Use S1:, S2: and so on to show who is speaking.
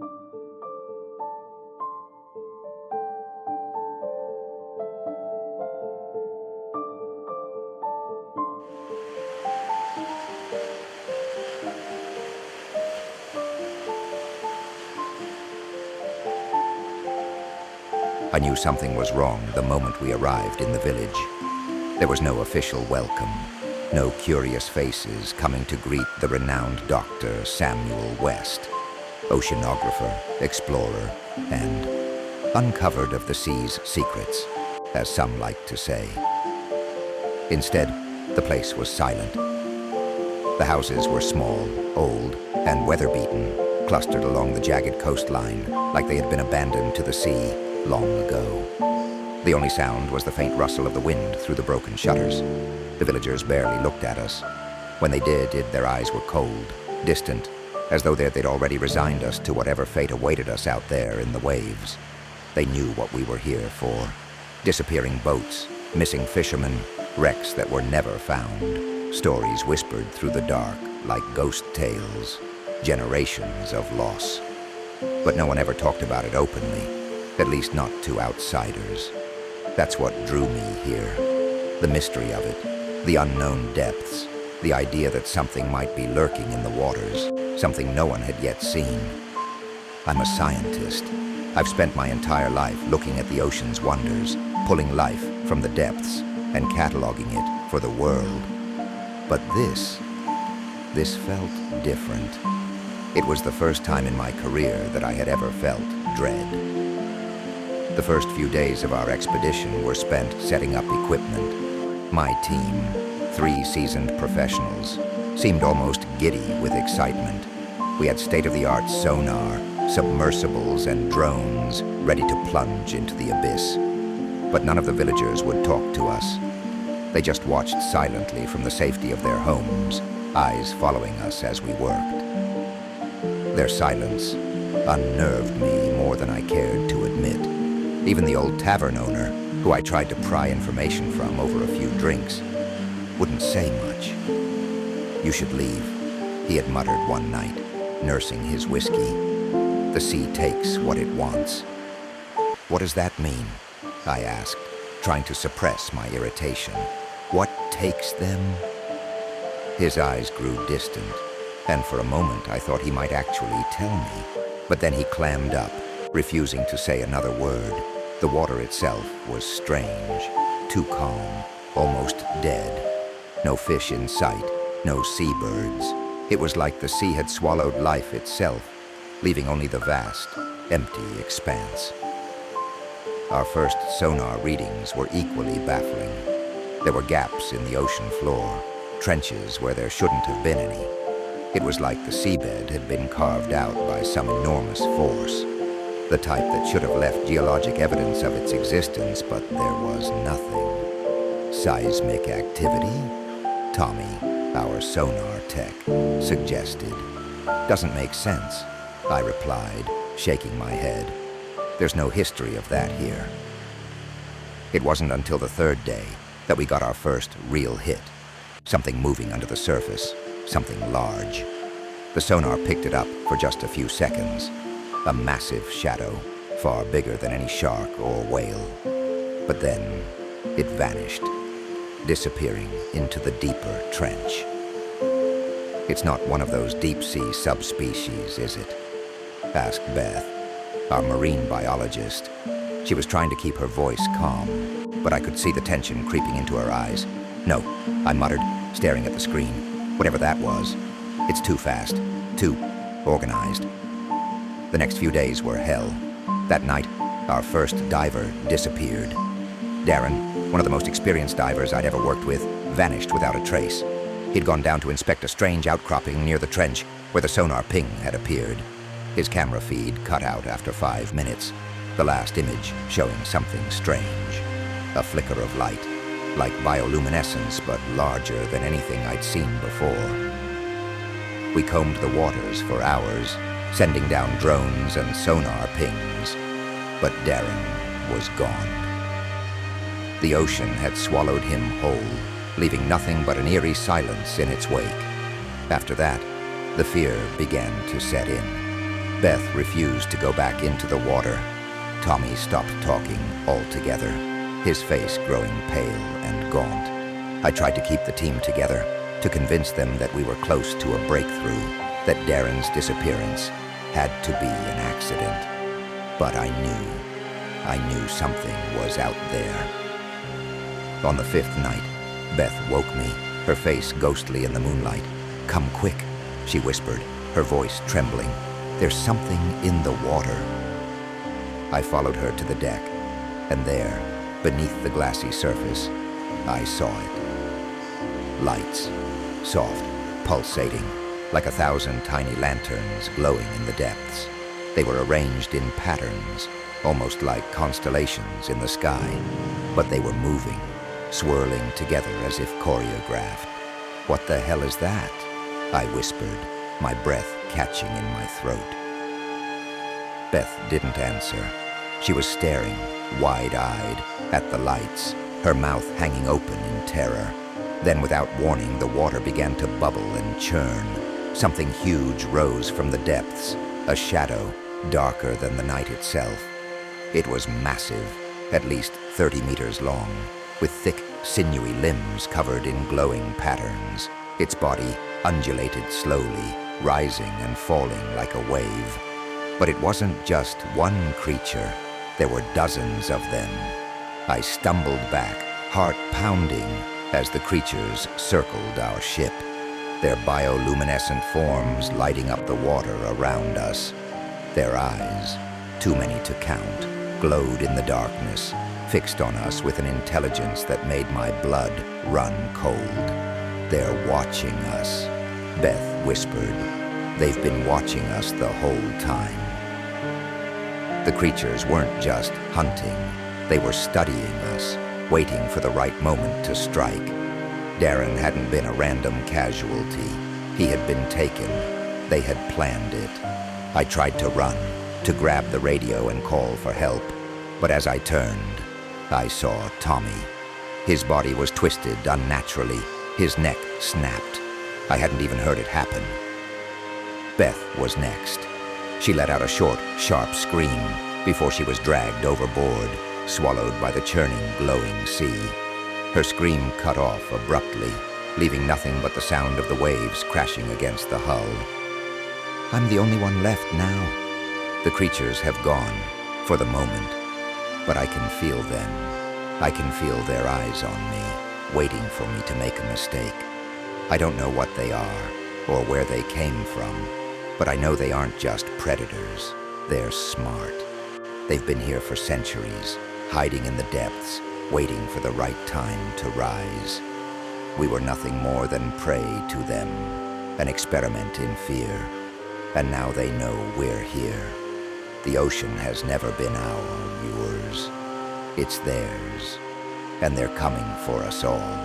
S1: I knew something was wrong the moment we arrived in the village. There was no official welcome, no curious faces coming to greet the renowned Dr. Samuel West, oceanographer, explorer, and uncovered of the sea's secrets, as some like to say. Instead, the place was silent. The houses were small, old, and weather-beaten, clustered along the jagged coastline like they had been abandoned to the sea long ago. The only sound was the faint rustle of the wind through the broken shutters. The villagers barely looked at us. When they did, their eyes were cold, distant, as though they'd already resigned us to whatever fate awaited us out there in the waves. They knew what we were here for. Disappearing boats, missing fishermen, wrecks that were never found, stories whispered through the dark like ghost tales, generations of loss. But no one ever talked about it openly, at least not to outsiders. That's what drew me here. The mystery of it, the unknown depths, the idea that something might be lurking in the waters, something no one had yet seen. I'm a scientist. I've spent my entire life looking at the ocean's wonders, pulling life from the depths and cataloging it for the world. But this felt different. It was the first time in my career that I had ever felt dread. The first few days of our expedition were spent setting up equipment. My team, 3 seasoned professionals, seemed almost giddy with excitement. We had state-of-the-art sonar, submersibles, and drones ready to plunge into the abyss. But none of the villagers would talk to us. They just watched silently from the safety of their homes, eyes following us as we worked. Their silence unnerved me more than I cared to admit. Even the old tavern owner, who I tried to pry information from over a few drinks, wouldn't say much. "You should leave," he had muttered one night, nursing his whiskey. "The sea takes what it wants." "What does that mean?" I asked, trying to suppress my irritation. "What takes them?" His eyes grew distant, and for a moment I thought he might actually tell me. But then he clammed up, refusing to say another word. The water itself was strange, too calm, almost dead. No fish in sight, no seabirds. It was like the sea had swallowed life itself, leaving only the vast, empty expanse. Our first sonar readings were equally baffling. There were gaps in the ocean floor, trenches where there shouldn't have been any. It was like the seabed had been carved out by some enormous force, the type that should have left geologic evidence of its existence, but there was nothing. Seismic activity? Tommy, our sonar tech, suggested. "Doesn't make sense," I replied, shaking my head. "There's no history of that here." It wasn't until the 3rd day that we got our first real hit. Something moving under the surface, something large. The sonar picked it up for just a few seconds. A massive shadow, far bigger than any shark or whale. But then it vanished, disappearing into the deeper trench. "It's not one of those deep-sea subspecies, is it?" asked Beth, our marine biologist. She was trying to keep her voice calm, but I could see the tension creeping into her eyes. "No," I muttered, staring at the screen. "Whatever that was. It's too fast, too organized." The next few days were hell. That night, our first diver disappeared. Darren, one of the most experienced divers I'd ever worked with, vanished without a trace. He'd gone down to inspect a strange outcropping near the trench where the sonar ping had appeared. His camera feed cut out after 5 minutes, the last image showing something strange. A flicker of light, like bioluminescence, but larger than anything I'd seen before. We combed the waters for hours, sending down drones and sonar pings, but Darren was gone. The ocean had swallowed him whole, leaving nothing but an eerie silence in its wake. After that, the fear began to set in. Beth refused to go back into the water. Tommy stopped talking altogether, his face growing pale and gaunt. I tried to keep the team together, to convince them that we were close to a breakthrough, that Darren's disappearance had to be an accident. But I knew something was out there. On the fifth night, Beth woke me, her face ghostly in the moonlight. "Come quick," she whispered, her voice trembling. "There's something in the water." I followed her to the deck, and there, beneath the glassy surface, I saw it. Lights, soft, pulsating, like 1,000 tiny lanterns glowing in the depths. They were arranged in patterns, almost like constellations in the sky, but they were moving, swirling together as if choreographed. "What the hell is that?" I whispered, my breath catching in my throat. Beth didn't answer. She was staring, wide-eyed, at the lights, her mouth hanging open in terror. Then, without warning, the water began to bubble and churn. Something huge rose from the depths, a shadow, darker than the night itself. It was massive, at least 30 meters long, with thick, sinewy limbs covered in glowing patterns. Its body undulated slowly, rising and falling like a wave. But it wasn't just one creature. There were dozens of them. I stumbled back, heart pounding, as the creatures circled our ship, their bioluminescent forms lighting up the water around us. Their eyes, too many to count, glowed in the darkness, fixed on us with an intelligence that made my blood run cold. "They're watching us," Beth whispered. "They've been watching us the whole time." The creatures weren't just hunting. They were studying us, waiting for the right moment to strike. Darren hadn't been a random casualty. He had been taken. They had planned it. I tried to run, to grab the radio and call for help. But as I turned, I saw Tommy. His body was twisted unnaturally. His neck snapped. I hadn't even heard it happen. Beth was next. She let out a short, sharp scream before she was dragged overboard, swallowed by the churning, glowing sea. Her scream cut off abruptly, leaving nothing but the sound of the waves crashing against the hull. "I'm the only one left now." The creatures have gone, for the moment, but I can feel them. I can feel their eyes on me, waiting for me to make a mistake. I don't know what they are, or where they came from, but I know they aren't just predators. They're smart. They've been here for centuries, hiding in the depths, waiting for the right time to rise. We were nothing more than prey to them, an experiment in fear. And now they know we're here. The ocean has never been yours. It's theirs, and they're coming for us all.